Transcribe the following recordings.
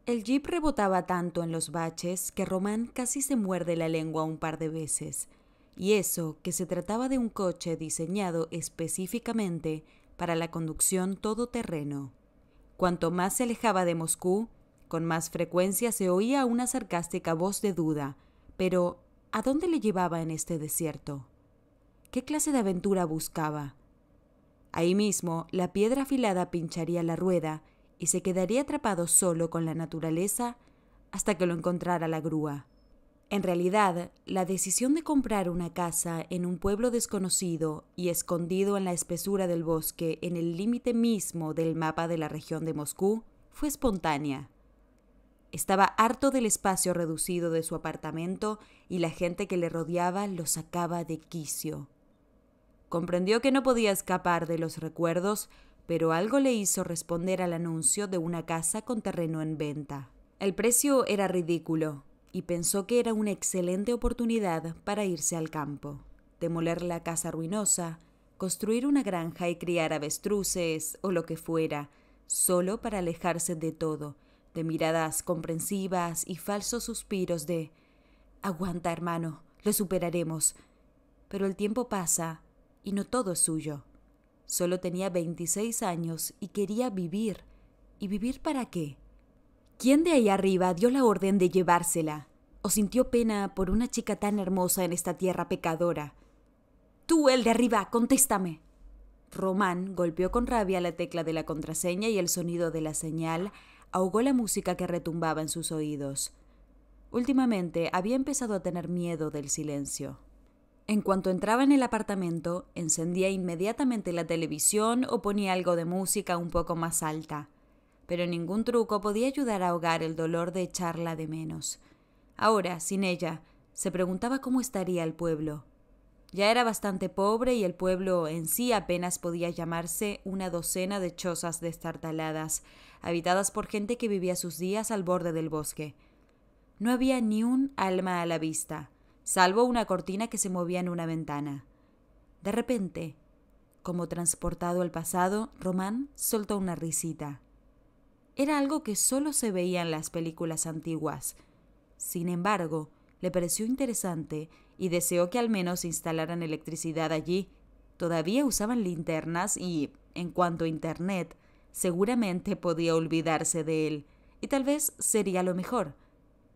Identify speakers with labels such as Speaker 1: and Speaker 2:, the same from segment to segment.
Speaker 1: El jeep rebotaba tanto en los baches que Román casi se muerde la lengua un par de veces. Y eso que se trataba de un coche diseñado específicamente para la conducción todoterreno. Cuanto más se alejaba de Moscú, con más frecuencia se oía una sarcástica voz de duda. Pero, ¿a dónde le llevaba en este desierto? ¿Qué clase de aventura buscaba? Ahí mismo, la piedra afilada pincharía la rueda y se quedaría atrapado solo con la naturaleza hasta que lo encontrara la grúa. En realidad, la decisión de comprar una casa en un pueblo desconocido y escondido en la espesura del bosque en el límite mismo del mapa de la región de Moscú fue espontánea. Estaba harto del espacio reducido de su apartamento y la gente que le rodeaba lo sacaba de quicio. Comprendió que no podía escapar de los recuerdos, pero algo le hizo responder al anuncio de una casa con terreno en venta. El precio era ridículo, y pensó que era una excelente oportunidad para irse al campo, demoler la casa ruinosa, construir una granja y criar avestruces o lo que fuera, solo para alejarse de todo, de miradas comprensivas y falsos suspiros de «Aguanta, hermano, lo superaremos». Pero el tiempo pasa y no todo es suyo. Solo tenía 26 años y quería vivir. ¿Y vivir para qué? ¿Quién de ahí arriba dio la orden de llevársela? ¿O sintió pena por una chica tan hermosa en esta tierra pecadora? ¡Tú, el de arriba, contéstame! Román golpeó con rabia la tecla de la contraseña y el sonido de la señal ahogó la música que retumbaba en sus oídos. Últimamente había empezado a tener miedo del silencio. En cuanto entraba en el apartamento, encendía inmediatamente la televisión o ponía algo de música un poco más alta. Pero ningún truco podía ayudar a ahogar el dolor de echarla de menos. Ahora, sin ella, se preguntaba cómo estaría el pueblo. Ya era bastante pobre y el pueblo en sí apenas podía llamarse una docena de chozas destartaladas, habitadas por gente que vivía sus días al borde del bosque. No había ni un alma a la vista, salvo una cortina que se movía en una ventana. De repente, como transportado al pasado, Román soltó una risita. Era algo que solo se veía en las películas antiguas. Sin embargo, le pareció interesante y deseó que al menos instalaran electricidad allí. Todavía usaban linternas y, en cuanto a Internet, seguramente podía olvidarse de él, y tal vez sería lo mejor.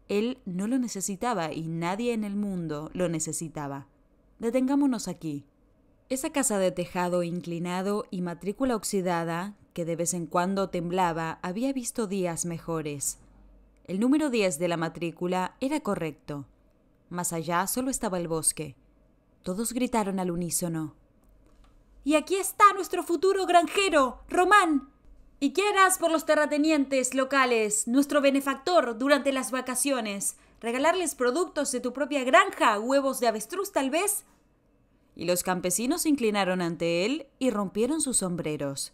Speaker 1: Él no lo necesitaba y nadie en el mundo lo necesitaba. Detengámonos aquí. Esa casa de tejado inclinado y matrícula oxidada, que de vez en cuando temblaba, había visto días mejores. El número 10 de la matrícula era correcto. Más allá solo estaba el bosque. Todos gritaron al unísono. «¡Y aquí está nuestro futuro granjero, Román! ¿Y qué harás por los terratenientes locales, nuestro benefactor, durante las vacaciones? ¿Regalarles productos de tu propia granja, huevos de avestruz tal vez?» Y los campesinos se inclinaron ante él y rompieron sus sombreros.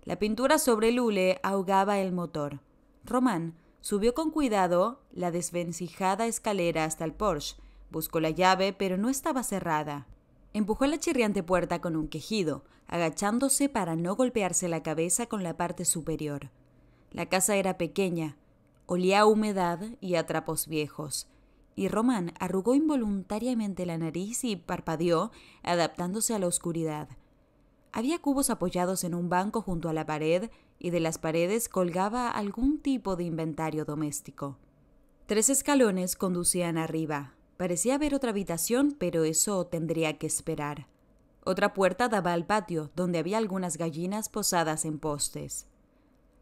Speaker 1: La pintura sobre el hule ahogaba el motor. Román subió con cuidado la desvencijada escalera hasta el Porsche. Buscó la llave, pero no estaba cerrada. Empujó la chirriante puerta con un quejido, agachándose para no golpearse la cabeza con la parte superior. La casa era pequeña, olía a humedad y a trapos viejos, y Román arrugó involuntariamente la nariz y parpadeó, adaptándose a la oscuridad. Había cubos apoyados en un banco junto a la pared, y de las paredes colgaba algún tipo de inventario doméstico. 3 escalones conducían arriba. Parecía haber otra habitación, pero eso tendría que esperar. Otra puerta daba al patio, donde había algunas gallinas posadas en postes.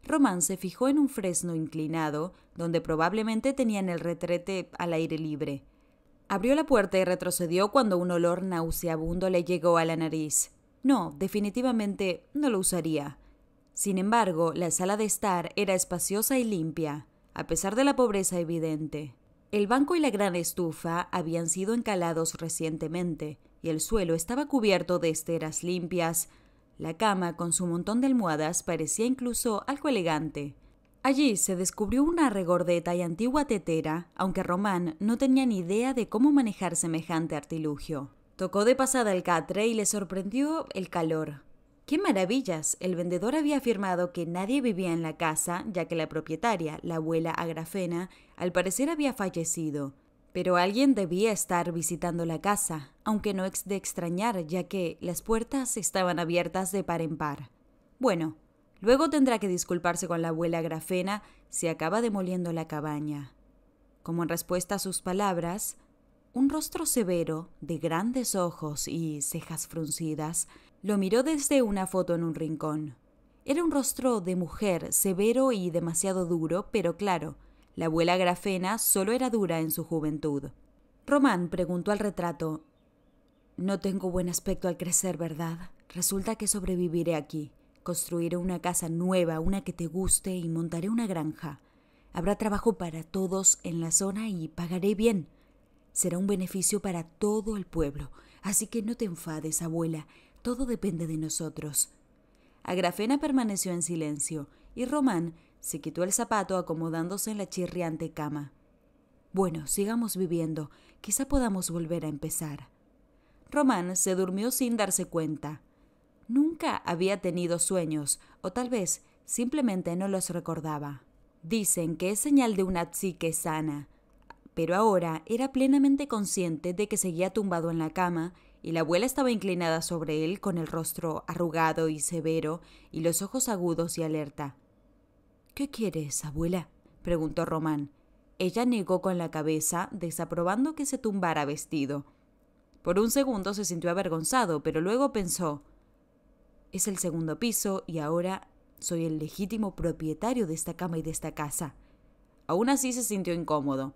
Speaker 1: Román se fijó en un fresno inclinado, donde probablemente tenían el retrete al aire libre. Abrió la puerta y retrocedió cuando un olor nauseabundo le llegó a la nariz. No, definitivamente no lo usaría. Sin embargo, la sala de estar era espaciosa y limpia, a pesar de la pobreza evidente. El banco y la gran estufa habían sido encalados recientemente, y el suelo estaba cubierto de esteras limpias. La cama, con su montón de almohadas, parecía incluso algo elegante. Allí se descubrió una regordeta y antigua tetera, aunque Román no tenía ni idea de cómo manejar semejante artilugio. Tocó de pasada el catre y le sorprendió el calor. ¡Qué maravillas! El vendedor había afirmado que nadie vivía en la casa, ya que la propietaria, la abuela Agrafena, al parecer había fallecido. Pero alguien debía estar visitando la casa, aunque no es de extrañar, ya que las puertas estaban abiertas de par en par. Bueno, luego tendrá que disculparse con la abuela Agrafena si acaba demoliendo la cabaña. Como en respuesta a sus palabras, un rostro severo, de grandes ojos y cejas fruncidas, lo miró desde una foto en un rincón. Era un rostro de mujer, severo y demasiado duro, pero claro, la abuela Agrafena solo era dura en su juventud. Román preguntó al retrato: «No tengo buen aspecto al crecer, ¿verdad? Resulta que sobreviviré aquí. Construiré una casa nueva, una que te guste, y montaré una granja. Habrá trabajo para todos en la zona y pagaré bien. Será un beneficio para todo el pueblo. Así que no te enfades, abuela. Todo depende de nosotros». Agrafena permaneció en silencio y Román se quitó el zapato acomodándose en la chirriante cama. «Bueno, sigamos viviendo. Quizá podamos volver a empezar». Román se durmió sin darse cuenta. Nunca había tenido sueños, o tal vez simplemente no los recordaba. Dicen que es señal de una psique sana, pero ahora era plenamente consciente de que seguía tumbado en la cama y la abuela estaba inclinada sobre él con el rostro arrugado y severo y los ojos agudos y alerta. «¿Qué quieres, abuela?», preguntó Román. Ella negó con la cabeza, desaprobando que se tumbara vestido. Por un segundo se sintió avergonzado, pero luego pensó: «Es el segundo piso y ahora soy el legítimo propietario de esta cama y de esta casa». Aún así se sintió incómodo.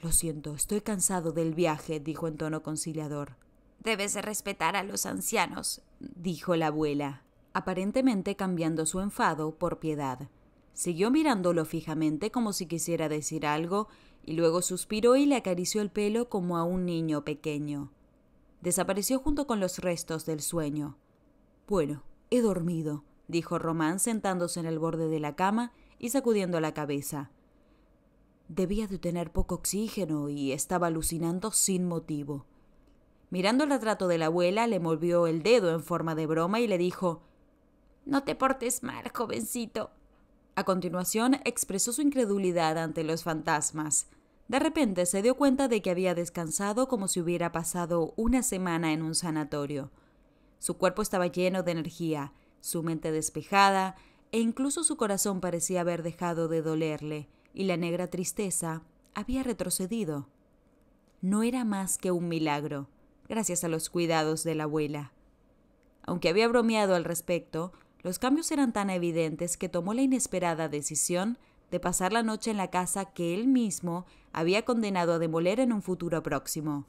Speaker 1: «Lo siento, estoy cansado del viaje», dijo en tono conciliador. «Debes de respetar a los ancianos», dijo la abuela, aparentemente cambiando su enfado por piedad. Siguió mirándolo fijamente como si quisiera decir algo, y luego suspiró y le acarició el pelo como a un niño pequeño. Desapareció junto con los restos del sueño. «Bueno, he dormido», dijo Román sentándose en el borde de la cama y sacudiendo la cabeza. Debía de tener poco oxígeno y estaba alucinando sin motivo. Mirando el retrato de la abuela, le movió el dedo en forma de broma y le dijo: «No te portes mal, jovencito». A continuación, expresó su incredulidad ante los fantasmas. De repente se dio cuenta de que había descansado como si hubiera pasado una semana en un sanatorio. Su cuerpo estaba lleno de energía, su mente despejada, e incluso su corazón parecía haber dejado de dolerle, y la negra tristeza había retrocedido. No era más que un milagro, gracias a los cuidados de la abuela. Aunque había bromeado al respecto, los cambios eran tan evidentes que tomó la inesperada decisión de pasar la noche en la casa que él mismo había condenado a demoler en un futuro próximo.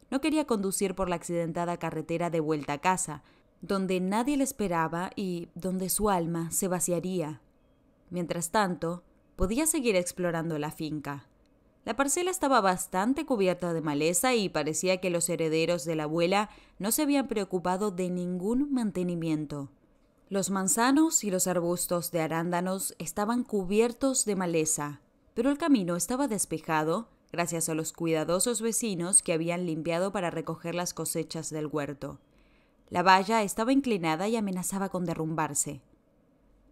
Speaker 1: No quería conducir por la accidentada carretera de vuelta a casa, donde nadie le esperaba y donde su alma se vaciaría. Mientras tanto, podía seguir explorando la finca. La parcela estaba bastante cubierta de maleza y parecía que los herederos de la abuela no se habían preocupado de ningún mantenimiento. Los manzanos y los arbustos de arándanos estaban cubiertos de maleza, pero el camino estaba despejado gracias a los cuidadosos vecinos que habían limpiado para recoger las cosechas del huerto. La valla estaba inclinada y amenazaba con derrumbarse.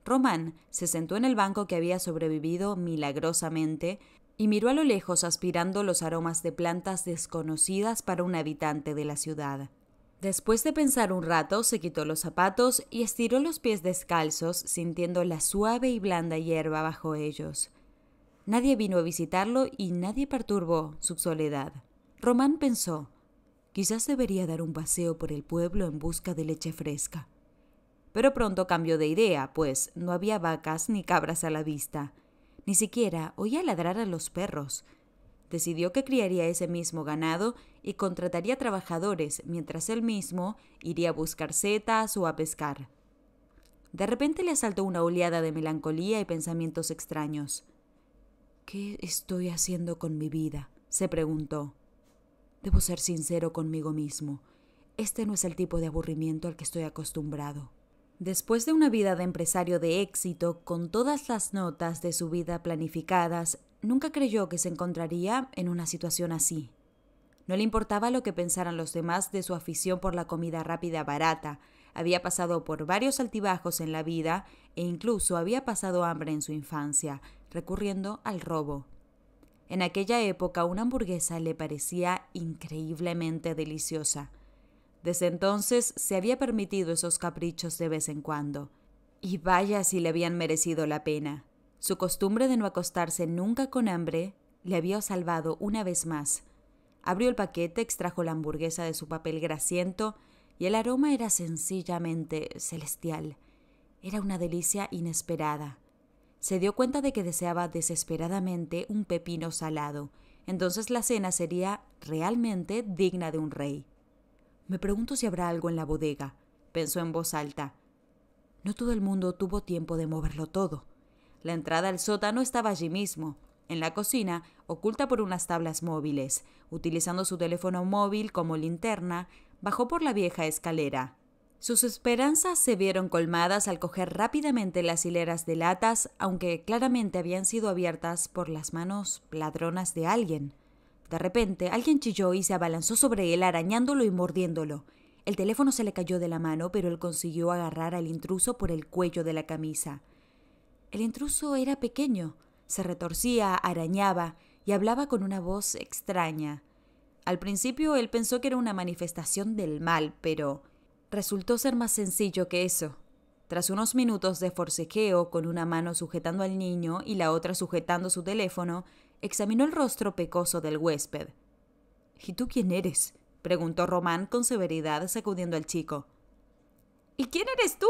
Speaker 1: Román se sentó en el banco que había sobrevivido milagrosamente y miró a lo lejos aspirando los aromas de plantas desconocidas para un habitante de la ciudad. Después de pensar un rato, se quitó los zapatos y estiró los pies descalzos, sintiendo la suave y blanda hierba bajo ellos. Nadie vino a visitarlo y nadie perturbó su soledad. Román pensó: quizás debería dar un paseo por el pueblo en busca de leche fresca. Pero pronto cambió de idea, pues no había vacas ni cabras a la vista. Ni siquiera oía ladrar a los perros. Decidió que criaría ese mismo ganado y contrataría trabajadores, mientras él mismo iría a buscar setas o a pescar. De repente le asaltó una oleada de melancolía y pensamientos extraños. «¿Qué estoy haciendo con mi vida?», se preguntó. «Debo ser sincero conmigo mismo. Este no es el tipo de aburrimiento al que estoy acostumbrado». Después de una vida de empresario de éxito, con todas las notas de su vida planificadas, nunca creyó que se encontraría en una situación así. No le importaba lo que pensaran los demás de su afición por la comida rápida barata, había pasado por varios altibajos en la vida e incluso había pasado hambre en su infancia, recurriendo al robo. En aquella época una hamburguesa le parecía increíblemente deliciosa. Desde entonces se había permitido esos caprichos de vez en cuando. Y vaya si le habían merecido la pena. Su costumbre de no acostarse nunca con hambre le había salvado una vez más. Abrió el paquete, extrajo la hamburguesa de su papel grasiento y el aroma era sencillamente celestial. Era una delicia inesperada. Se dio cuenta de que deseaba desesperadamente un pepino salado. Entonces la cena sería realmente digna de un rey. Me pregunto si habrá algo en la bodega, pensó en voz alta. No todo el mundo tuvo tiempo de moverlo todo. La entrada al sótano estaba allí mismo, en la cocina, oculta por unas tablas móviles. Utilizando su teléfono móvil como linterna, bajó por la vieja escalera. Sus esperanzas se vieron colmadas al coger rápidamente las hileras de latas, aunque claramente habían sido abiertas por las manos ladronas de alguien. De repente, alguien chilló y se abalanzó sobre él, arañándolo y mordiéndolo. El teléfono se le cayó de la mano, pero él consiguió agarrar al intruso por el cuello de la camisa. El intruso era pequeño, se retorcía, arañaba y hablaba con una voz extraña. Al principio él pensó que era una manifestación del mal, pero resultó ser más sencillo que eso. Tras unos minutos de forcejeo, con una mano sujetando al niño y la otra sujetando su teléfono, examinó el rostro pecoso del huésped. «¿Y tú quién eres?», preguntó Román con severidad, sacudiendo al chico. «¿Y quién eres tú?».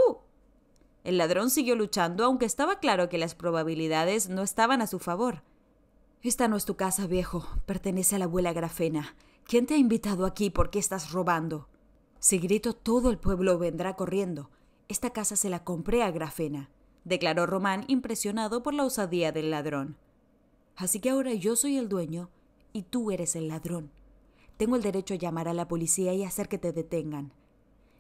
Speaker 1: El ladrón siguió luchando, aunque estaba claro que las probabilidades no estaban a su favor. «Esta no es tu casa, viejo. Pertenece a la abuela Grafena. ¿Quién te ha invitado aquí? ¿Por qué estás robando?». «Si grito, todo el pueblo vendrá corriendo. Esta casa se la compré a Grafena», declaró Román, impresionado por la osadía del ladrón. «Así que ahora yo soy el dueño y tú eres el ladrón. Tengo el derecho a llamar a la policía y hacer que te detengan».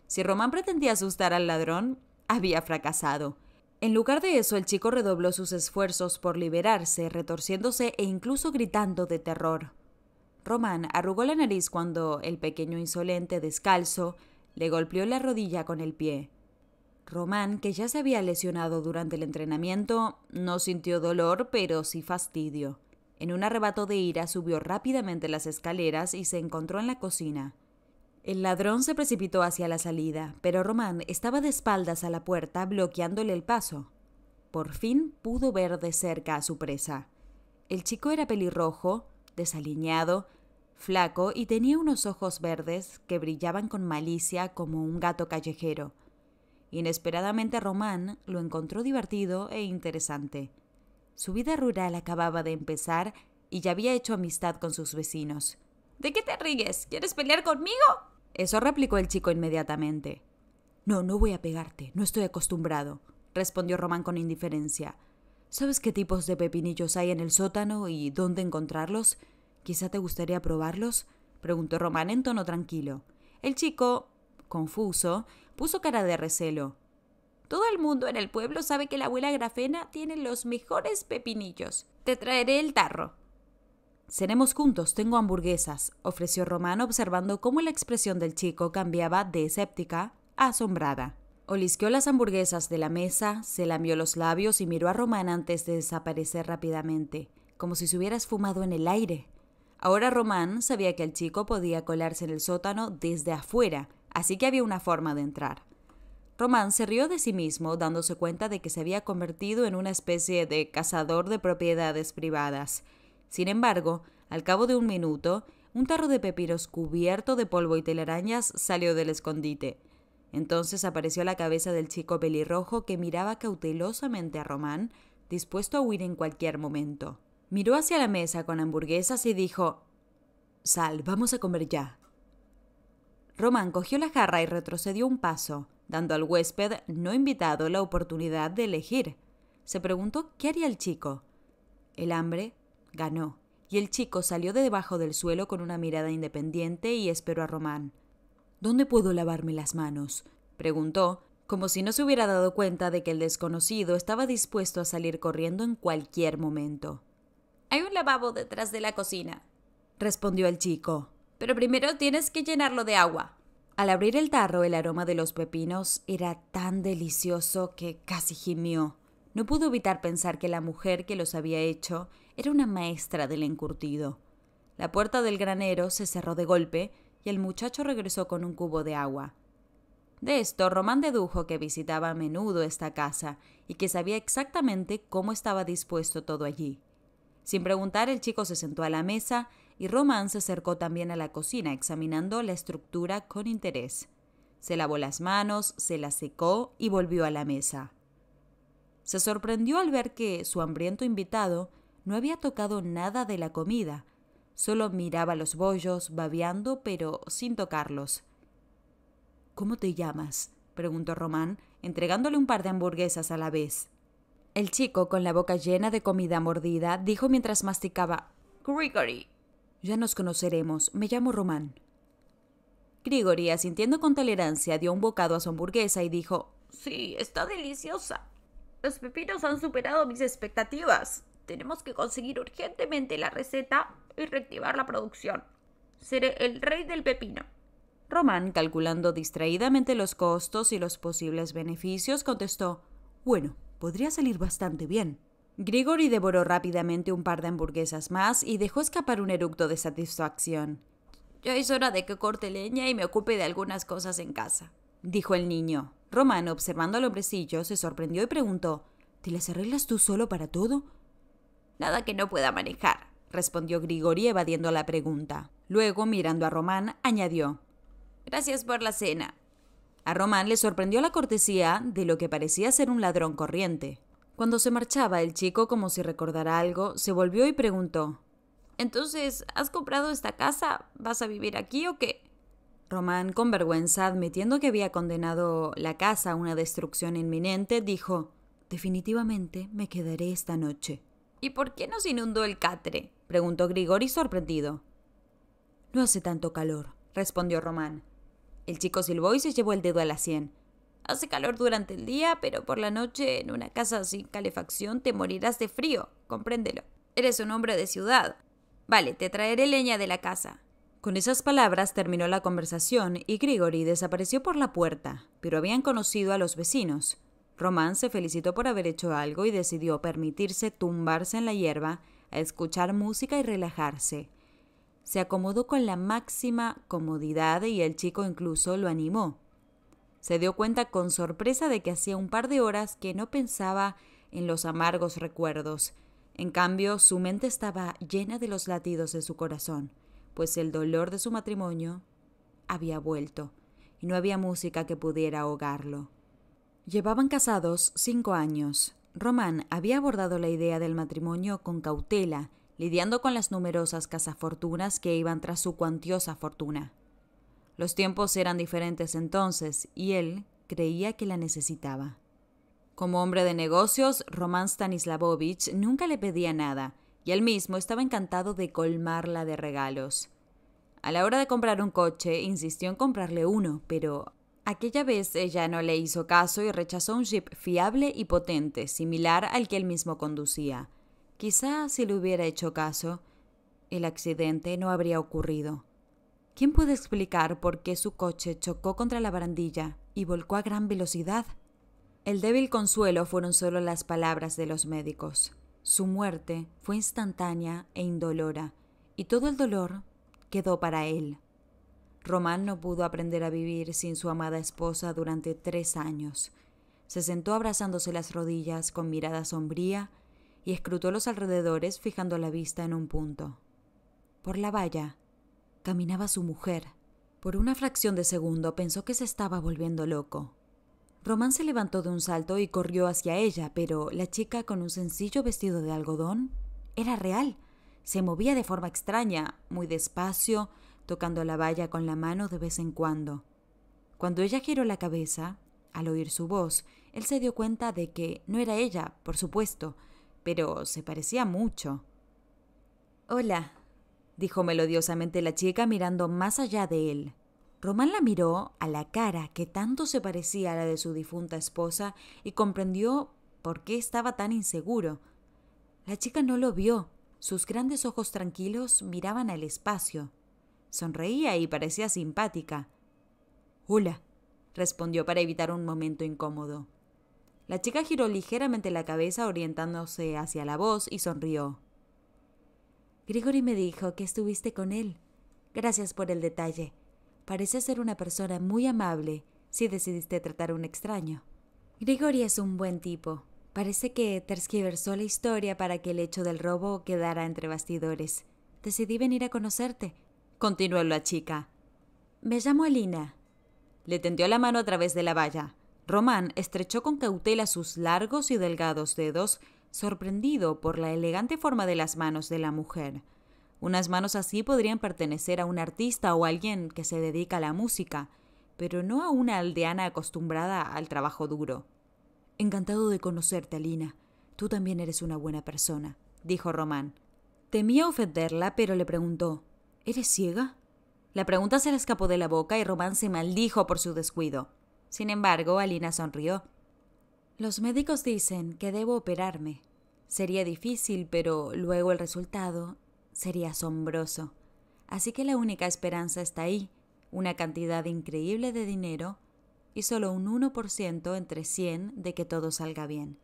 Speaker 1: Si Román pretendía asustar al ladrón, había fracasado. En lugar de eso, el chico redobló sus esfuerzos por liberarse, retorciéndose e incluso gritando de terror. Román arrugó la nariz cuando el pequeño insolente descalzo le golpeó la rodilla con el pie. Román, que ya se había lesionado durante el entrenamiento, no sintió dolor, pero sí fastidio. En un arrebato de ira subió rápidamente las escaleras y se encontró en la cocina. El ladrón se precipitó hacia la salida, pero Román estaba de espaldas a la puerta, bloqueándole el paso. Por fin pudo ver de cerca a su presa. El chico era pelirrojo, desaliñado, flaco y tenía unos ojos verdes que brillaban con malicia como un gato callejero. Inesperadamente Román lo encontró divertido e interesante. Su vida rural acababa de empezar y ya había hecho amistad con sus vecinos. «¿De qué te ríes? ¿Quieres pelear conmigo?», eso replicó el chico inmediatamente. «No, no voy a pegarte, no estoy acostumbrado», respondió Román con indiferencia. «¿Sabes qué tipos de pepinillos hay en el sótano y dónde encontrarlos? ¿Quizá te gustaría probarlos?», preguntó Román en tono tranquilo. El chico, confuso, puso cara de recelo. «Todo el mundo en el pueblo sabe que la abuela Grafena tiene los mejores pepinillos. Te traeré el tarro». «Cenemos juntos, tengo hamburguesas», ofreció Román, observando cómo la expresión del chico cambiaba de escéptica a asombrada. Olisqueó las hamburguesas de la mesa, se lamió los labios y miró a Román antes de desaparecer rápidamente, como si se hubiera esfumado en el aire. Ahora Román sabía que el chico podía colarse en el sótano desde afuera, así que había una forma de entrar. Román se rió de sí mismo, dándose cuenta de que se había convertido en una especie de cazador de propiedades privadas. Sin embargo, al cabo de un minuto, un tarro de pepinos cubierto de polvo y telarañas salió del escondite. Entonces apareció la cabeza del chico pelirrojo que miraba cautelosamente a Román, dispuesto a huir en cualquier momento. Miró hacia la mesa con hamburguesas y dijo: «Sal, vamos a comer ya». Román cogió la jarra y retrocedió un paso, dando al huésped no invitado la oportunidad de elegir. Se preguntó qué haría el chico. El hambre ganó, y el chico salió de debajo del suelo con una mirada independiente y esperó a Román. «¿Dónde puedo lavarme las manos?», preguntó, como si no se hubiera dado cuenta de que el desconocido estaba dispuesto a salir corriendo en cualquier momento. «Hay un lavabo detrás de la cocina», respondió el chico. «Pero primero tienes que llenarlo de agua». Al abrir el tarro, el aroma de los pepinos era tan delicioso que casi gimió. No pudo evitar pensar que la mujer que los había hecho era una maestra del encurtido. La puerta del granero se cerró de golpe y el muchacho regresó con un cubo de agua. De esto, Román dedujo que visitaba a menudo esta casa y que sabía exactamente cómo estaba dispuesto todo allí. Sin preguntar, el chico se sentó a la mesa y Román se acercó también a la cocina, examinando la estructura con interés. Se lavó las manos, se las secó y volvió a la mesa. Se sorprendió al ver que su hambriento invitado no había tocado nada de la comida. Solo miraba los bollos, babeando, pero sin tocarlos. «¿Cómo te llamas?», preguntó Román, entregándole un par de hamburguesas a la vez. El chico, con la boca llena de comida mordida, dijo mientras masticaba: «Grigory». «Ya nos conoceremos. Me llamo Román». Grigory, asintiendo con tolerancia, dio un bocado a su hamburguesa y dijo: «Sí, está deliciosa. Los pepinos han superado mis expectativas. Tenemos que conseguir urgentemente la receta y reactivar la producción. Seré el rey del pepino». Román, calculando distraídamente los costos y los posibles beneficios, contestó: «Bueno, podría salir bastante bien». Grigory devoró rápidamente un par de hamburguesas más y dejó escapar un eructo de satisfacción. «Ya es hora de que corte leña y me ocupe de algunas cosas en casa», dijo el niño. Román, observando al hombrecillo, se sorprendió y preguntó: «¿Te las arreglas tú solo para todo?». «Nada que no pueda manejar», respondió Grigory, evadiendo la pregunta. Luego, mirando a Román, añadió: «Gracias por la cena». A Román le sorprendió la cortesía de lo que parecía ser un ladrón corriente. Cuando se marchaba, el chico, como si recordara algo, se volvió y preguntó: «¿Entonces, has comprado esta casa? ¿Vas a vivir aquí o qué?». Román, con vergüenza, admitiendo que había condenado la casa a una destrucción inminente, dijo: «Definitivamente me quedaré esta noche». «¿Y por qué nos inundó el catre?», preguntó Grigory, sorprendido. «No hace tanto calor», respondió Román. El chico silbó y se llevó el dedo a la sien. «Hace calor durante el día, pero por la noche, en una casa sin calefacción, te morirás de frío, compréndelo. Eres un hombre de ciudad. Vale, te traeré leña de la casa». Con esas palabras terminó la conversación y Grigory desapareció por la puerta, pero habían conocido a los vecinos. Román se felicitó por haber hecho algo y decidió permitirse tumbarse en la hierba a escuchar música y relajarse. Se acomodó con la máxima comodidad y el chico incluso lo animó. Se dio cuenta con sorpresa de que hacía un par de horas que no pensaba en los amargos recuerdos. En cambio, su mente estaba llena de los latidos de su corazón, pues el dolor de su matrimonio había vuelto y no había música que pudiera ahogarlo. Llevaban casados 5 años. Román había abordado la idea del matrimonio con cautela, lidiando con las numerosas cazafortunas que iban tras su cuantiosa fortuna. Los tiempos eran diferentes entonces y él creía que la necesitaba. Como hombre de negocios, Román Stanislavovich nunca le pedía nada y él mismo estaba encantado de colmarla de regalos. A la hora de comprar un coche, insistió en comprarle uno, pero aquella vez ella no le hizo caso y rechazó un jeep fiable y potente, similar al que él mismo conducía. Quizá si le hubiera hecho caso, el accidente no habría ocurrido. ¿Quién puede explicar por qué su coche chocó contra la barandilla y volcó a gran velocidad? El débil consuelo fueron solo las palabras de los médicos. Su muerte fue instantánea e indolora, y todo el dolor quedó para él. Román no pudo aprender a vivir sin su amada esposa durante 3 años. Se sentó abrazándose las rodillas con mirada sombría y escrutó los alrededores fijando la vista en un punto. Por la valla caminaba su mujer. Por una fracción de segundo pensó que se estaba volviendo loco. Román se levantó de un salto y corrió hacia ella, pero la chica con un sencillo vestido de algodón era real. Se movía de forma extraña, muy despacio, tocando la valla con la mano de vez en cuando. Cuando ella giró la cabeza, al oír su voz, él se dio cuenta de que no era ella, por supuesto, pero se parecía mucho. «Hola», dijo melodiosamente la chica mirando más allá de él. Román la miró a la cara que tanto se parecía a la de su difunta esposa y comprendió por qué estaba tan inseguro. La chica no lo vio. Sus grandes ojos tranquilos miraban al espacio. Sonreía y parecía simpática. Hola, respondió para evitar un momento incómodo. La chica giró ligeramente la cabeza orientándose hacia la voz y sonrió. Grigori me dijo que estuviste con él. Gracias por el detalle. Parece ser una persona muy amable si decidiste tratar a un extraño. Grigori es un buen tipo. Parece que tergiversó la historia para que el hecho del robo quedara entre bastidores. Decidí venir a conocerte, continuó la chica. Me llamo Alina. Le tendió la mano a través de la valla. Román estrechó con cautela sus largos y delgados dedos, sorprendido por la elegante forma de las manos de la mujer. Unas manos así podrían pertenecer a un artista o a alguien que se dedica a la música, pero no a una aldeana acostumbrada al trabajo duro. Encantado de conocerte, Alina. Tú también eres una buena persona, dijo Román. Temía ofenderla, pero le preguntó, ¿eres ciega? La pregunta se le escapó de la boca y Román se maldijo por su descuido. Sin embargo, Alina sonrió. Los médicos dicen que debo operarme. Sería difícil, pero luego el resultado sería asombroso. Así que la única esperanza está ahí, una cantidad increíble de dinero y solo un 1% entre 100 de que todo salga bien.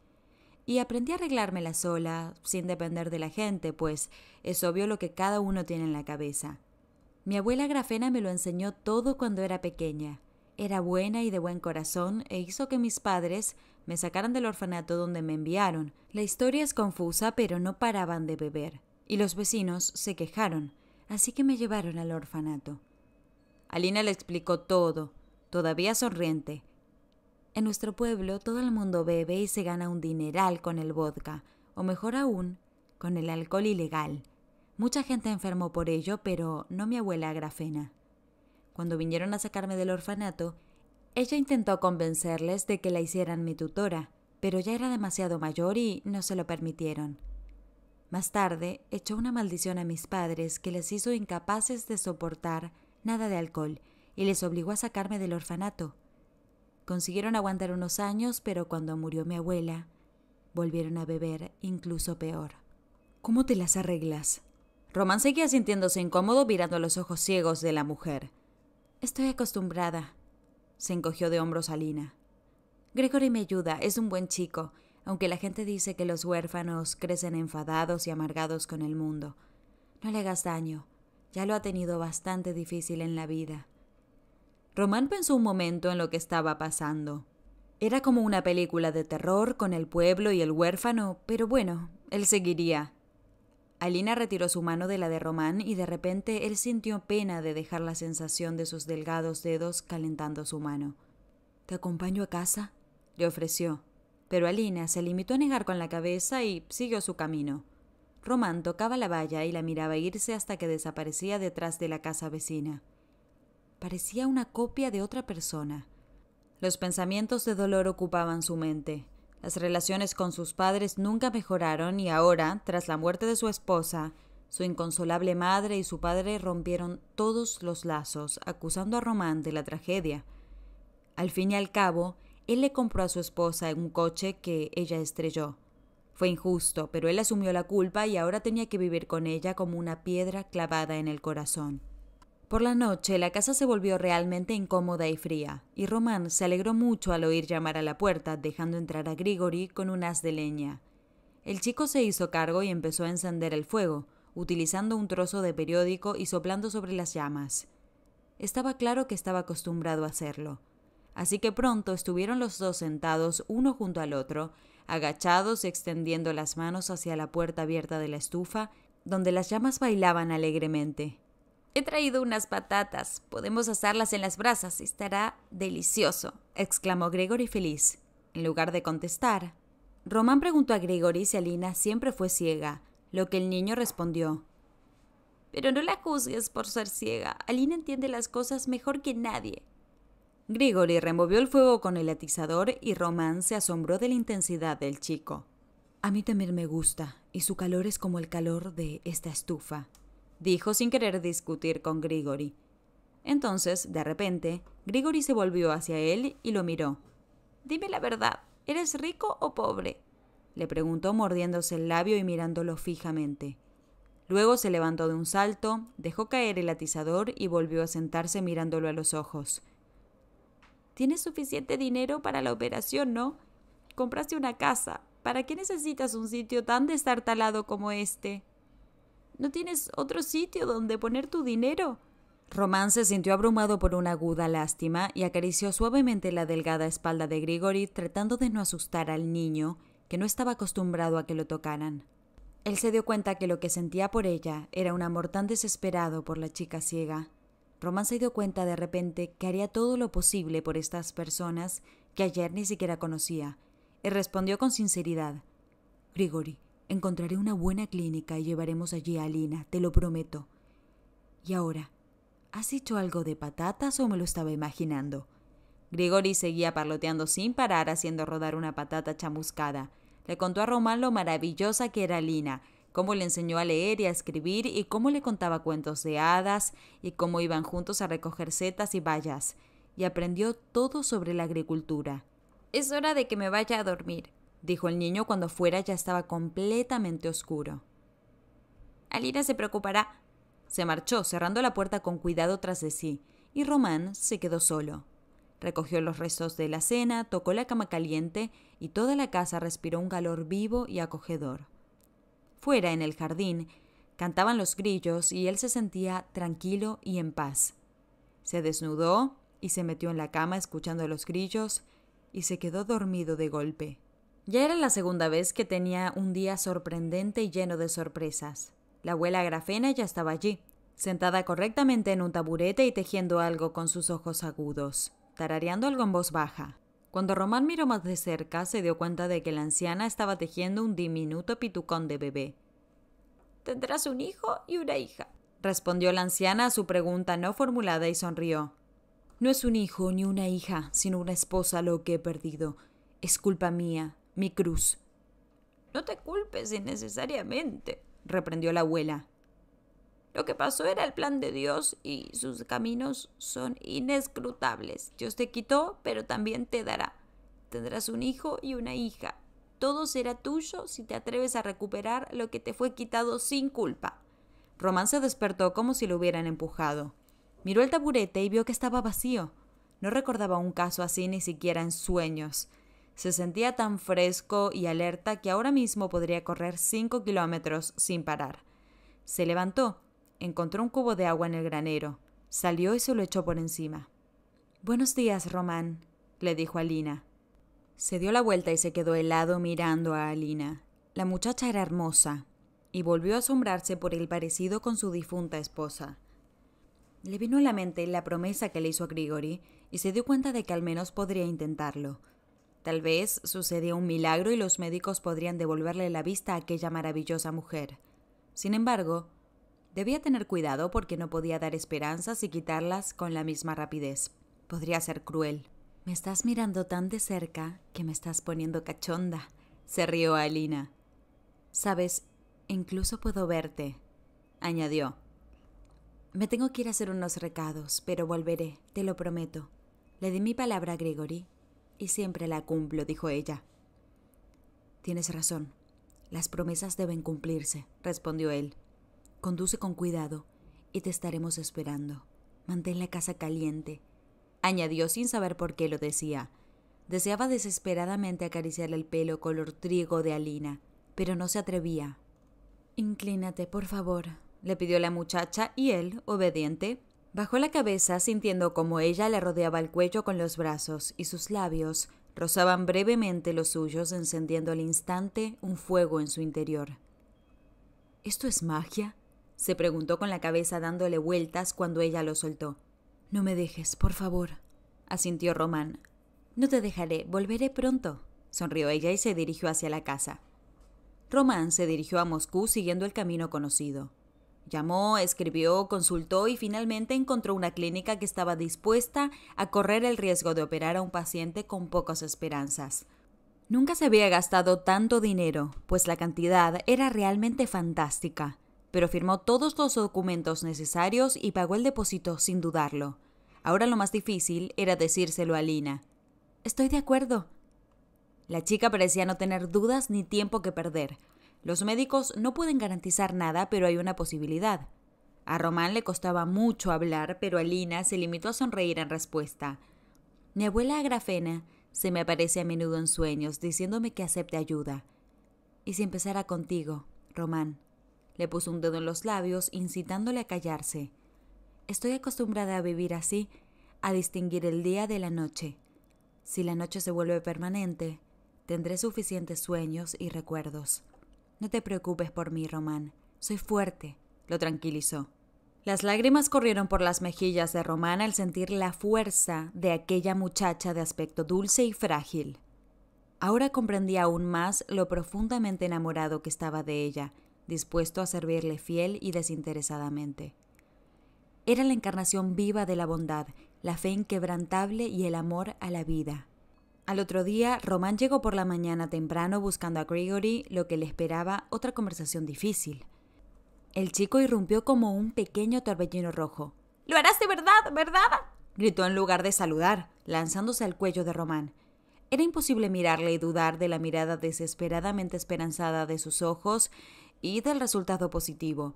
Speaker 1: Y aprendí a arreglármela sola, sin depender de la gente, pues es obvio lo que cada uno tiene en la cabeza. Mi abuela Grafena me lo enseñó todo cuando era pequeña. Era buena y de buen corazón e hizo que mis padres me sacaran del orfanato donde me enviaron. La historia es confusa, pero no paraban de beber. Y los vecinos se quejaron, así que me llevaron al orfanato. Alina le explicó todo, todavía sonriente. En nuestro pueblo todo el mundo bebe y se gana un dineral con el vodka, o mejor aún, con el alcohol ilegal. Mucha gente enfermó por ello, pero no mi abuela Grafena. Cuando vinieron a sacarme del orfanato, ella intentó convencerles de que la hicieran mi tutora, pero ya era demasiado mayor y no se lo permitieron. Más tarde, echó una maldición a mis padres que les hizo incapaces de soportar nada de alcohol y les obligó a sacarme del orfanato. Consiguieron aguantar unos años, pero cuando murió mi abuela, volvieron a beber incluso peor. ¿Cómo te las arreglas? Román seguía sintiéndose incómodo mirando a los ojos ciegos de la mujer. Estoy acostumbrada. Se encogió de hombros Alina. Grigori me ayuda, es un buen chico, aunque la gente dice que los huérfanos crecen enfadados y amargados con el mundo. No le hagas daño, ya lo ha tenido bastante difícil en la vida. Román pensó un momento en lo que estaba pasando. Era como una película de terror con el pueblo y el huérfano, pero bueno, él seguiría. Alina retiró su mano de la de Román y de repente él sintió pena de dejar la sensación de sus delgados dedos calentando su mano. «¿Te acompaño a casa?», le ofreció, pero Alina se limitó a negar con la cabeza y siguió su camino. Román tocaba la valla y la miraba irse hasta que desaparecía detrás de la casa vecina. Parecía una copia de otra persona. Los pensamientos de dolor ocupaban su mente. Las relaciones con sus padres nunca mejoraron y ahora, tras la muerte de su esposa, su inconsolable madre y su padre rompieron todos los lazos, acusando a Román de la tragedia. Al fin y al cabo, él le compró a su esposa un coche que ella estrelló. Fue injusto, pero él asumió la culpa y ahora tenía que vivir con ella como una piedra clavada en el corazón. Por la noche, la casa se volvió realmente incómoda y fría, y Román se alegró mucho al oír llamar a la puerta, dejando entrar a Grigori con un haz de leña. El chico se hizo cargo y empezó a encender el fuego, utilizando un trozo de periódico y soplando sobre las llamas. Estaba claro que estaba acostumbrado a hacerlo. Así que pronto estuvieron los dos sentados uno junto al otro, agachados y extendiendo las manos hacia la puerta abierta de la estufa, donde las llamas bailaban alegremente. «He traído unas patatas. Podemos asarlas en las brasas. Estará delicioso», exclamó Grigori feliz. En lugar de contestar, Román preguntó a Grigori si Alina siempre fue ciega, lo que el niño respondió. «Pero no la juzgues por ser ciega. Alina entiende las cosas mejor que nadie». Grigori removió el fuego con el atizador y Román se asombró de la intensidad del chico. «A mí también me gusta, y su calor es como el calor de esta estufa», dijo sin querer discutir con Grigori. Entonces, de repente, Grigori se volvió hacia él y lo miró. «Dime la verdad, ¿eres rico o pobre?», le preguntó mordiéndose el labio y mirándolo fijamente. Luego se levantó de un salto, dejó caer el atizador y volvió a sentarse mirándolo a los ojos. Tienes suficiente dinero para la operación, ¿no? Compraste una casa. ¿Para qué necesitas un sitio tan destartalado como este? ¿No tienes otro sitio donde poner tu dinero? Román se sintió abrumado por una aguda lástima y acarició suavemente la delgada espalda de Grigori, tratando de no asustar al niño, que no estaba acostumbrado a que lo tocaran. Él se dio cuenta que lo que sentía por ella era un amor tan desesperado por la chica ciega. Román se dio cuenta de repente que haría todo lo posible por estas personas que ayer ni siquiera conocía, y respondió con sinceridad: Grigori, encontraré una buena clínica y llevaremos allí a Alina, te lo prometo. Y ahora, ¿has dicho algo de patatas o me lo estaba imaginando? Grigori seguía parloteando sin parar, haciendo rodar una patata chamuscada. Le contó a Román lo maravillosa que era Alina, cómo le enseñó a leer y a escribir y cómo le contaba cuentos de hadas y cómo iban juntos a recoger setas y bayas, y aprendió todo sobre la agricultura. «Es hora de que me vaya a dormir», dijo el niño cuando fuera ya estaba completamente oscuro. «Alina se preocupará». Se marchó, cerrando la puerta con cuidado tras de sí, y Román se quedó solo. Recogió los restos de la cena, tocó la cama caliente y toda la casa respiró un calor vivo y acogedor. Fuera, en el jardín, cantaban los grillos y él se sentía tranquilo y en paz. Se desnudó y se metió en la cama escuchando los grillos y se quedó dormido de golpe. Ya era la segunda vez que tenía un día sorprendente y lleno de sorpresas. La abuela Grafena ya estaba allí, sentada correctamente en un taburete y tejiendo algo con sus ojos agudos, tarareando algo en voz baja. Cuando Román miró más de cerca, se dio cuenta de que la anciana estaba tejiendo un diminuto pitucón de bebé. «Tendrás un hijo y una hija», respondió la anciana a su pregunta no formulada y sonrió. «No es un hijo ni una hija, sino una esposa lo que he perdido. Es culpa mía, mi cruz». «No te culpes innecesariamente», reprendió la abuela. «Lo que pasó era el plan de Dios y sus caminos son inescrutables. Dios te quitó, pero también te dará. Tendrás un hijo y una hija. Todo será tuyo si te atreves a recuperar lo que te fue quitado sin culpa». Román se despertó como si lo hubieran empujado. Miró el taburete y vio que estaba vacío. No recordaba un caso así ni siquiera en sueños. Se sentía tan fresco y alerta que ahora mismo podría correr 5 kilómetros sin parar. Se levantó. Encontró un cubo de agua en el granero. Salió y se lo echó por encima. «Buenos días, Román», le dijo Alina. Se dio la vuelta y se quedó helado mirando a Alina. La muchacha era hermosa, y volvió a asombrarse por el parecido con su difunta esposa. Le vino a la mente la promesa que le hizo a Grigori y se dio cuenta de que al menos podría intentarlo. Tal vez sucedía un milagro y los médicos podrían devolverle la vista a aquella maravillosa mujer. Sin embargo, debía tener cuidado porque no podía dar esperanzas y quitarlas con la misma rapidez. Podría ser cruel. «Me estás mirando tan de cerca que me estás poniendo cachonda», se rió Alina. «Sabes, incluso puedo verte», añadió. «Me tengo que ir a hacer unos recados, pero volveré, te lo prometo. Le di mi palabra a Grigori y siempre la cumplo», dijo ella. «Tienes razón. Las promesas deben cumplirse», respondió él. «Conduce con cuidado y te estaremos esperando. Mantén la casa caliente», añadió sin saber por qué lo decía. Deseaba desesperadamente acariciarle el pelo color trigo de Alina, pero no se atrevía. «Inclínate, por favor», le pidió la muchacha y él, obediente, bajó la cabeza sintiendo como ella le rodeaba el cuello con los brazos y sus labios rozaban brevemente los suyos, encendiendo al instante un fuego en su interior. «¿Esto es magia?», se preguntó con la cabeza dándole vueltas cuando ella lo soltó. «No me dejes, por favor», asintió Román. «No te dejaré, volveré pronto», sonrió ella y se dirigió hacia la casa. Román se dirigió a Moscú siguiendo el camino conocido. Llamó, escribió, consultó y finalmente encontró una clínica que estaba dispuesta a correr el riesgo de operar a un paciente con pocas esperanzas. Nunca se había gastado tanto dinero, pues la cantidad era realmente fantástica, pero firmó todos los documentos necesarios y pagó el depósito sin dudarlo. Ahora lo más difícil era decírselo a Alina. «Estoy de acuerdo». La chica parecía no tener dudas ni tiempo que perder. Los médicos no pueden garantizar nada, pero hay una posibilidad. A Román le costaba mucho hablar, pero Alina se limitó a sonreír en respuesta. Mi abuela Agrafena se me aparece a menudo en sueños diciéndome que acepte ayuda. ¿Y si empezara contigo, Román? Le puso un dedo en los labios, incitándole a callarse. Estoy acostumbrada a vivir así, a distinguir el día de la noche. Si la noche se vuelve permanente, tendré suficientes sueños y recuerdos. No te preocupes por mí, Román. Soy fuerte, lo tranquilizó. Las lágrimas corrieron por las mejillas de Román al sentir la fuerza de aquella muchacha de aspecto dulce y frágil. Ahora comprendía aún más lo profundamente enamorado que estaba de ella, dispuesto a servirle fiel y desinteresadamente. Era la encarnación viva de la bondad, la fe inquebrantable y el amor a la vida. Al otro día, Román llegó por la mañana temprano buscando a Grigory, lo que le esperaba otra conversación difícil. El chico irrumpió como un pequeño torbellino rojo. «¡Lo harás de verdad, verdad!», gritó en lugar de saludar, lanzándose al cuello de Román. Era imposible mirarle y dudar de la mirada desesperadamente esperanzada de sus ojos y del resultado positivo.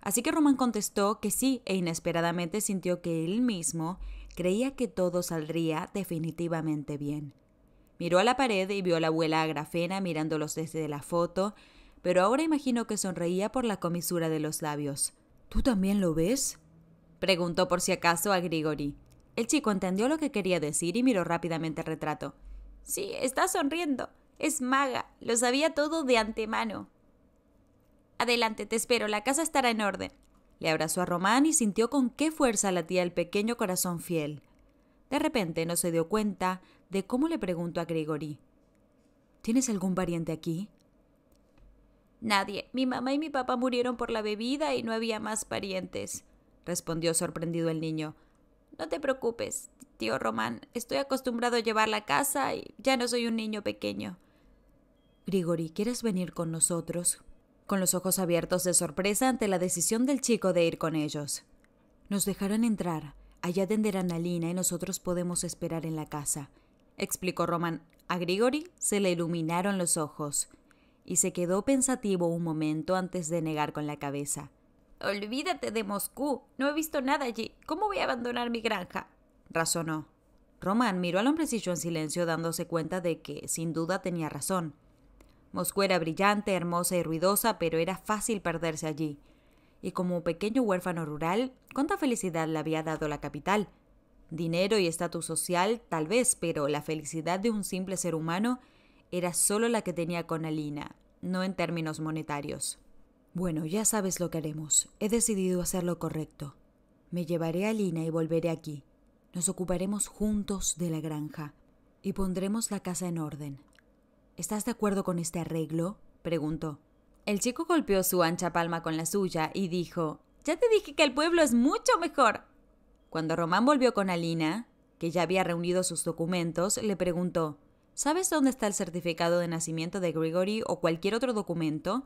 Speaker 1: Así que Román contestó que sí, e inesperadamente sintió que él mismo creía que todo saldría definitivamente bien. Miró a la pared y vio a la abuela Agrafena mirándolos desde la foto, pero ahora imaginó que sonreía por la comisura de los labios. «¿Tú también lo ves?», preguntó por si acaso a Grigory. El chico entendió lo que quería decir y miró rápidamente el retrato. «Sí, está sonriendo. Es maga. Lo sabía todo de antemano». «Adelante, te espero. La casa estará en orden». Le abrazó a Román y sintió con qué fuerza latía el pequeño corazón fiel. De repente no se dio cuenta de cómo le preguntó a Grigory. «¿Tienes algún pariente aquí?». «Nadie. Mi mamá y mi papá murieron por la bebida y no había más parientes», respondió sorprendido el niño. «No te preocupes, tío Román. Estoy acostumbrado a llevar la casa y ya no soy un niño pequeño». «Grigory, ¿quieres venir con nosotros?», con los ojos abiertos de sorpresa ante la decisión del chico de ir con ellos. «Nos dejarán entrar. Allá atenderán a Lina y nosotros podemos esperar en la casa», explicó Román. A Grigory se le iluminaron los ojos y se quedó pensativo un momento antes de negar con la cabeza. «Olvídate de Moscú. No he visto nada allí. ¿Cómo voy a abandonar mi granja?», razonó. Román miró al hombrecillo en silencio, dándose cuenta de que, sin duda, tenía razón. Moscú era brillante, hermosa y ruidosa, pero era fácil perderse allí. Y como pequeño huérfano rural, ¿cuánta felicidad le había dado la capital? Dinero y estatus social, tal vez, pero la felicidad de un simple ser humano era solo la que tenía con Alina, no en términos monetarios. «Bueno, ya sabes lo que haremos. He decidido hacer lo correcto. Me llevaré a Alina y volveré aquí. Nos ocuparemos juntos de la granja y pondremos la casa en orden. ¿Estás de acuerdo con este arreglo?», preguntó. El chico golpeó su ancha palma con la suya y dijo: «Ya te dije que el pueblo es mucho mejor». Cuando Román volvió con Alina, que ya había reunido sus documentos, le preguntó: «¿Sabes dónde está el certificado de nacimiento de Grigory o cualquier otro documento?».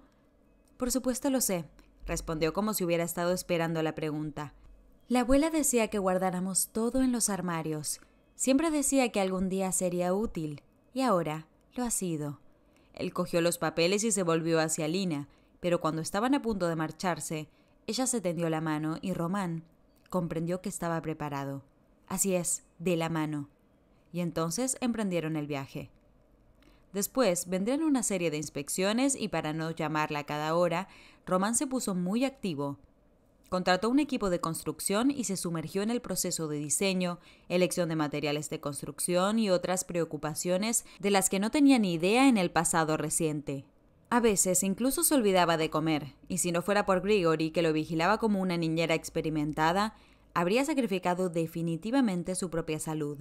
Speaker 1: «Por supuesto lo sé», respondió como si hubiera estado esperando la pregunta. «La abuela decía que guardáramos todo en los armarios. Siempre decía que algún día sería útil, y ahora lo ha sido». Él cogió los papeles y se volvió hacia Lina, pero cuando estaban a punto de marcharse, ella se tendió la mano y Román comprendió que estaba preparado. Así es, de la mano. Y entonces emprendieron el viaje. Después vendrían una serie de inspecciones y para no llamarla a cada hora, Román se puso muy activo. Contrató un equipo de construcción y se sumergió en el proceso de diseño, elección de materiales de construcción y otras preocupaciones de las que no tenía ni idea en el pasado reciente. A veces incluso se olvidaba de comer, y si no fuera por Grigory, que lo vigilaba como una niñera experimentada, habría sacrificado definitivamente su propia salud.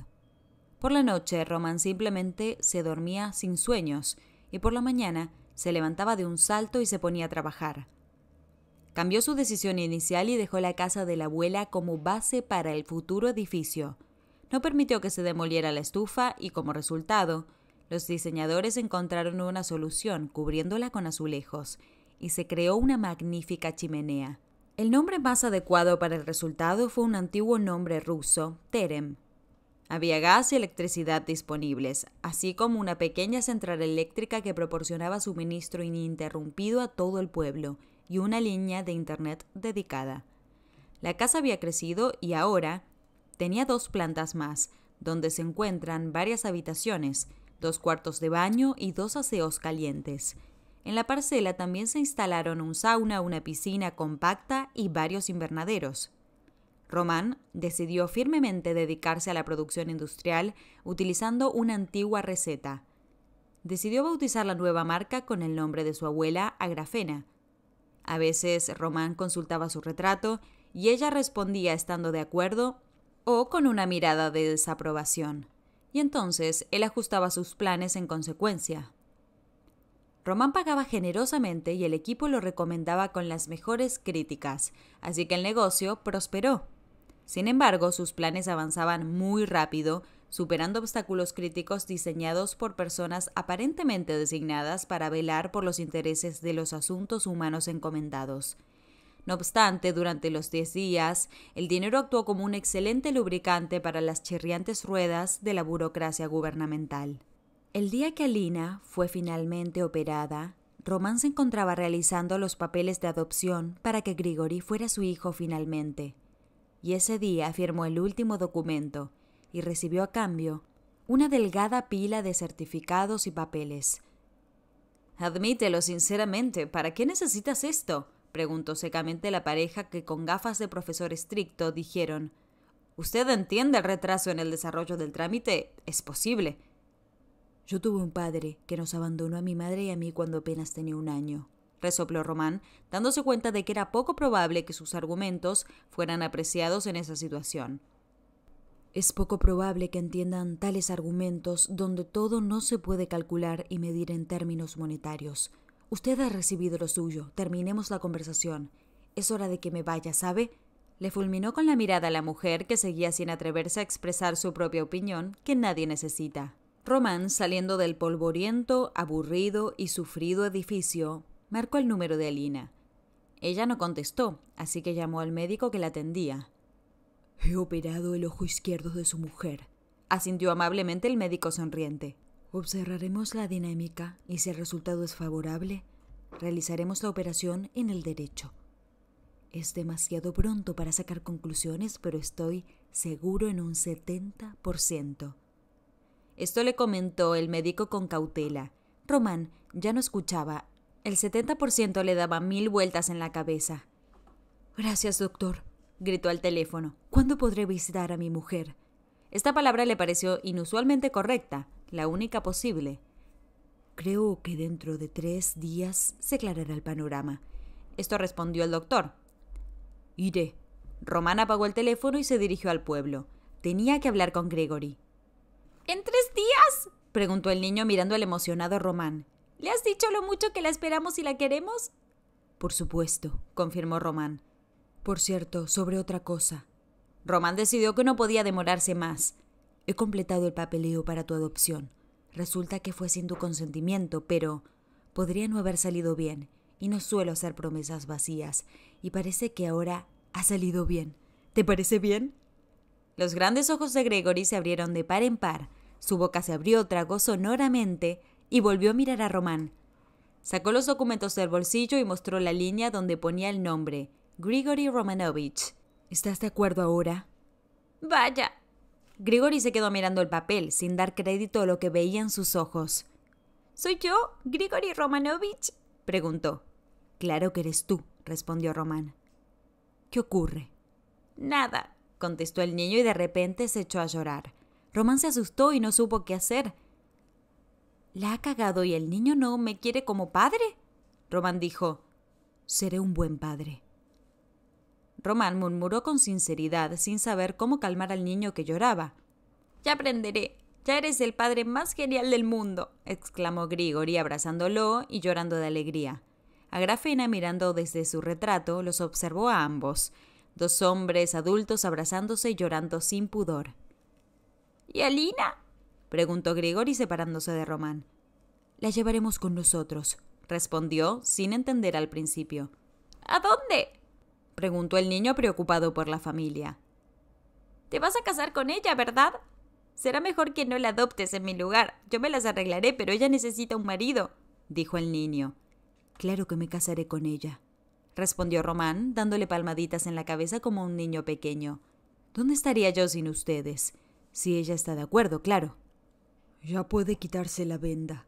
Speaker 1: Por la noche, Román simplemente se dormía sin sueños, y por la mañana se levantaba de un salto y se ponía a trabajar. Cambió su decisión inicial y dejó la casa de la abuela como base para el futuro edificio. No permitió que se demoliera la estufa y, como resultado, los diseñadores encontraron una solución cubriéndola con azulejos, y se creó una magnífica chimenea. El nombre más adecuado para el resultado fue un antiguo nombre ruso, Terem. Había gas y electricidad disponibles, así como una pequeña central eléctrica que proporcionaba suministro ininterrumpido a todo el pueblo y una línea de internet dedicada. La casa había crecido y ahora tenía 2 plantas más, donde se encuentran varias habitaciones, 2 cuartos de baño y 2 aseos calientes. En la parcela también se instalaron un sauna, una piscina compacta y varios invernaderos. Román decidió firmemente dedicarse a la producción industrial utilizando una antigua receta. Decidió bautizar la nueva marca con el nombre de su abuela, Agrafena. A veces Román consultaba su retrato y ella respondía estando de acuerdo o con una mirada de desaprobación. Y entonces él ajustaba sus planes en consecuencia. Román pagaba generosamente y el equipo lo recomendaba con las mejores críticas, así que el negocio prosperó. Sin embargo, sus planes avanzaban muy rápido, superando obstáculos críticos diseñados por personas aparentemente designadas para velar por los intereses de los asuntos humanos encomendados. No obstante, durante los 10 días, el dinero actuó como un excelente lubricante para las chirriantes ruedas de la burocracia gubernamental. El día que Alina fue finalmente operada, Román se encontraba realizando los papeles de adopción para que Grigori fuera su hijo finalmente. Y ese día firmó el último documento y recibió a cambio una delgada pila de certificados y papeles. «Admítelo sinceramente, ¿para qué necesitas esto?», preguntó secamente la pareja que con gafas de profesor estricto dijeron: «¿Usted entiende el retraso en el desarrollo del trámite? Es posible». «Yo tuve un padre que nos abandonó a mi madre y a mí cuando apenas tenía 1 año», resopló Román, dándose cuenta de que era poco probable que sus argumentos fueran apreciados en esa situación. «Es poco probable que entiendan tales argumentos donde todo no se puede calcular y medir en términos monetarios. Usted ha recibido lo suyo. Terminemos la conversación. Es hora de que me vaya, ¿sabe?», le fulminó con la mirada a la mujer, que seguía sin atreverse a expresar su propia opinión, que nadie necesita. Román, saliendo del polvoriento, aburrido y sufrido edificio, marcó el número de Alina. Ella no contestó, así que llamó al médico que la atendía. «He operado el ojo izquierdo de su mujer», asintió amablemente el médico sonriente. «Observaremos la dinámica y si el resultado es favorable, realizaremos la operación en el derecho. Es demasiado pronto para sacar conclusiones, pero estoy seguro en un 70%. Esto le comentó el médico con cautela. Román ya no escuchaba. El 70% le daba 1000 vueltas en la cabeza. «Gracias, doctor», gritó al teléfono. «¿Cuándo podré visitar a mi mujer?». Esta palabra le pareció inusualmente correcta, la única posible. «Creo que dentro de 3 días se aclarará el panorama». Esto respondió el doctor. «Iré». Román apagó el teléfono y se dirigió al pueblo. Tenía que hablar con Grigori.
Speaker 2: ¿En 3 días?,
Speaker 1: preguntó el niño mirando al emocionado Román.
Speaker 2: ¿Le has dicho lo mucho que la esperamos y la queremos?
Speaker 1: «Por supuesto», confirmó Román. «Por cierto, sobre otra cosa». Román decidió que no podía demorarse más. «He completado el papeleo para tu adopción. Resulta que fue sin tu consentimiento, pero podría no haber salido bien, y no suelo hacer promesas vacías, y parece que ahora ha salido bien. ¿Te parece bien?». Los grandes ojos de Grigori se abrieron de par en par, su boca se abrió, tragó sonoramente y volvió a mirar a Román. Sacó los documentos del bolsillo y mostró la línea donde ponía el nombre: Grigori Romanovich. «¿Estás de acuerdo ahora?».
Speaker 2: «Vaya».
Speaker 1: Grigori se quedó mirando el papel, sin dar crédito a lo que veía en sus ojos.
Speaker 2: «¿Soy yo, Grigori Romanovich?»,
Speaker 1: preguntó. «Claro que eres tú», respondió Román. «¿Qué ocurre?».
Speaker 2: «Nada»,
Speaker 1: contestó el niño y de repente se echó a llorar. Román se asustó y no supo qué hacer. «¿La ha cagado y el niño no me quiere como padre?», Román dijo. «Seré un buen padre». Román murmuró con sinceridad, sin saber cómo calmar al niño que lloraba.
Speaker 2: «Ya aprenderé. Ya eres el padre más genial del mundo»,
Speaker 1: exclamó Grigori, abrazándolo y llorando de alegría. Agrafena, mirando desde su retrato, los observó a ambos. 2 hombres adultos abrazándose y llorando sin pudor.
Speaker 2: «¿Y Alina?»,
Speaker 1: preguntó Grigori separándose de Román. «La llevaremos con nosotros», respondió, sin entender al principio.
Speaker 2: «¿A dónde?»,
Speaker 1: preguntó el niño preocupado por la familia.
Speaker 2: «Te vas a casar con ella, ¿verdad? Será mejor que no la adoptes en mi lugar. Yo me las arreglaré, pero ella necesita un marido»,
Speaker 1: dijo el niño. «Claro que me casaré con ella», respondió Román, dándole palmaditas en la cabeza como un niño pequeño. «¿Dónde estaría yo sin ustedes? Si ella está de acuerdo, claro. Ya puede quitarse la venda,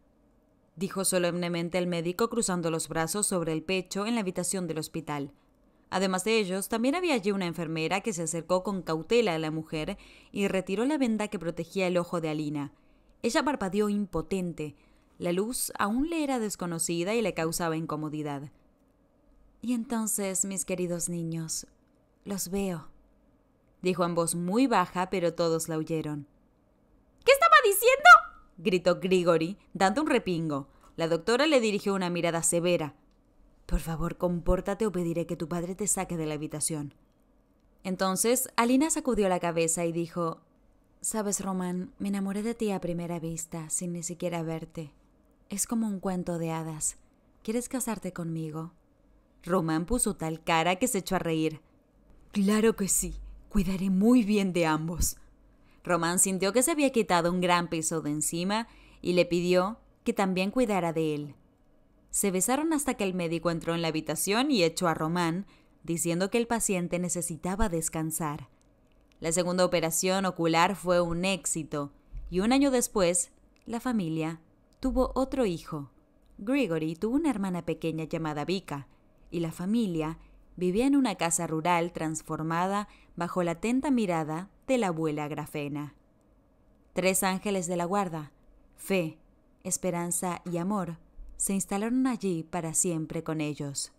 Speaker 1: dijo solemnemente el médico cruzando los brazos sobre el pecho en la habitación del hospital. Además de ellos, también había allí una enfermera que se acercó con cautela a la mujer y retiró la venda que protegía el ojo de Alina. Ella parpadeó impotente. La luz aún le era desconocida y le causaba incomodidad. Y entonces, mis queridos niños, los veo, dijo en voz muy baja, pero todos la oyeron.
Speaker 2: ¿Qué estaba diciendo?
Speaker 1: Gritó Grigori, dando un repingo. La doctora le dirigió una mirada severa. Por favor, compórtate o pediré que tu padre te saque de la habitación. Entonces, Alina sacudió la cabeza y dijo: Sabes, Román, me enamoré de ti a primera vista, sin ni siquiera verte. Es como un cuento de hadas. ¿Quieres casarte conmigo? Román puso tal cara que se echó a reír. Claro que sí. Cuidaré muy bien de ambos. Román sintió que se había quitado un gran peso de encima y le pidió que también cuidara de él. Se besaron hasta que el médico entró en la habitación y echó a Román, diciendo que el paciente necesitaba descansar. La segunda operación ocular fue un éxito, y un año después, la familia tuvo otro hijo. Grigori tuvo una hermana pequeña llamada Vika, y la familia vivía en una casa rural transformada bajo la atenta mirada de la abuela Grafena. 3 ángeles de la guarda, fe, esperanza y amor, se instalaron allí para siempre con ellos.